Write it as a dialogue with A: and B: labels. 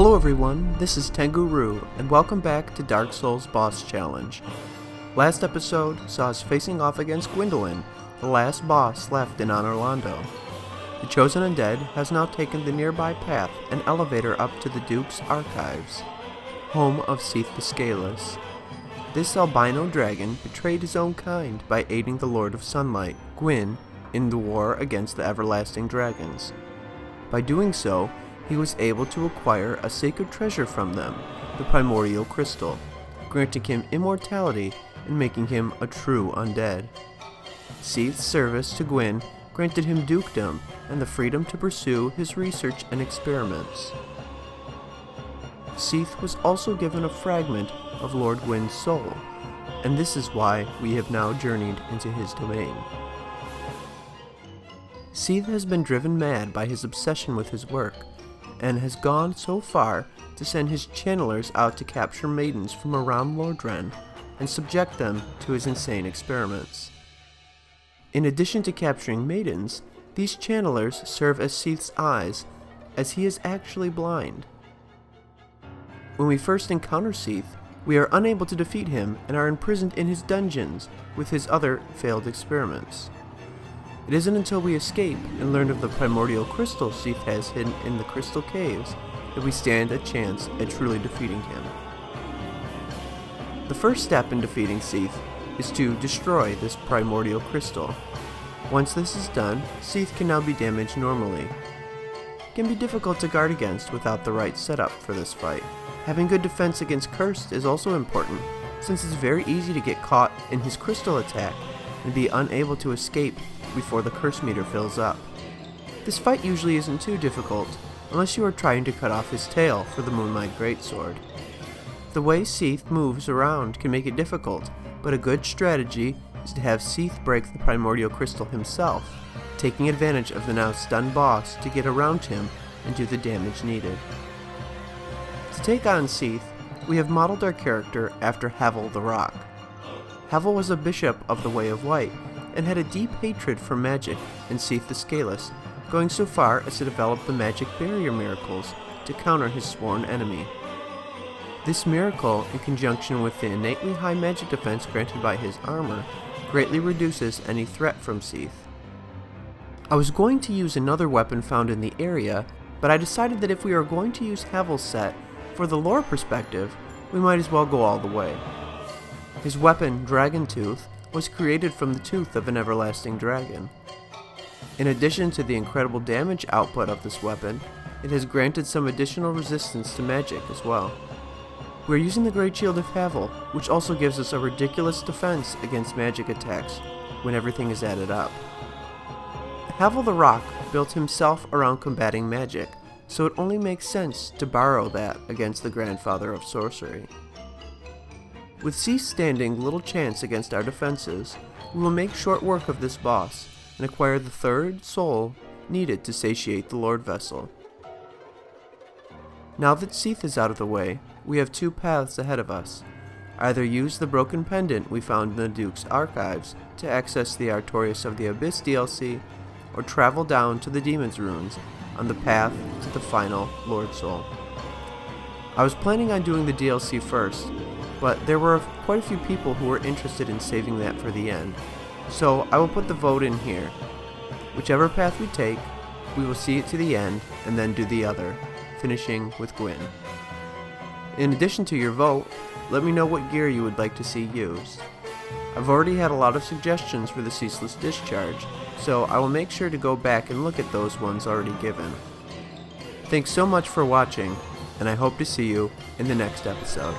A: Hello everyone, this is Tengu, and welcome back to Dark Souls Boss Challenge. Last episode saw us facing off against Gwendolyn, the last boss left in Anor Londo. The chosen undead has now taken the nearby path and elevator up to the Duke's archives, home of Seath the Scaleless. This albino dragon betrayed his own kind by aiding the Lord of Sunlight, Gwyn, in the war against the everlasting dragons. By doing so, he was able to acquire a sacred treasure from them, the primordial crystal, granting him immortality and making him a true undead. Seath's service to Gwyn granted him dukedom and the freedom to pursue his research and experiments. Seath was also given a fragment of Lord Gwyn's soul, and this is why we have now journeyed into his domain. Seath has been driven mad by his obsession with his work, and has gone so far to send his channelers out to capture maidens from around Lordran and subject them to his insane experiments. In addition to capturing maidens, these channelers serve as Seath's eyes, as he is actually blind. When we first encounter Seath, we are unable to defeat him and are imprisoned in his dungeons with his other failed experiments. It isn't until we escape and learn of the primordial crystal Seath has hidden in the crystal caves that we stand a chance at truly defeating him. The first step in defeating Seath is to destroy this primordial crystal. Once this is done, Seath can now be damaged normally. It can be difficult to guard against without the right setup for this fight. Having good defense against Cursed is also important, since it's very easy to get caught in his crystal attack and be unable to escape before the curse meter fills up. This fight usually isn't too difficult, unless you are trying to cut off his tail for the Moonlight Greatsword. The way Seath moves around can make it difficult, but a good strategy is to have Seath break the primordial crystal himself, taking advantage of the now stunned boss to get around him and do the damage needed. To take on Seath, we have modeled our character after Havel the Rock. Havel was a bishop of the Way of White, and had a deep hatred for magic and Seath the Scaleless, going so far as to develop the magic barrier miracles to counter his sworn enemy. This miracle, in conjunction with the innately high magic defense granted by his armor, greatly reduces any threat from Seath. I was going to use another weapon found in the area, but I decided that if we are going to use Havel's set, for the lore perspective, we might as well go all the way. His weapon, Dragon Tooth, was created from the tooth of an everlasting dragon. In addition to the incredible damage output of this weapon, it has granted some additional resistance to magic as well. We are using the Great Shield of Havel, which also gives us a ridiculous defense against magic attacks when everything is added up. Havel the Rock built himself around combating magic, so it only makes sense to borrow that against the grandfather of sorcery. With Seath standing little chance against our defenses, we will make short work of this boss and acquire the third soul needed to satiate the Lord Vessel. Now that Seath is out of the way, we have two paths ahead of us. Either use the broken pendant we found in the Duke's archives to access the Artorias of the Abyss DLC, or travel down to the Demon's Ruins on the path to the final Lord Soul. I was planning on doing the DLC first, but there were quite a few people who were interested in saving that for the end, so I will put the vote in here. Whichever path we take, we will see it to the end and then do the other, finishing with Gwyn. In addition to your vote, let me know what gear you would like to see used. I've already had a lot of suggestions for the Ceaseless Discharge, so I will make sure to go back and look at those ones already given. Thanks so much for watching, and I hope to see you in the next episode.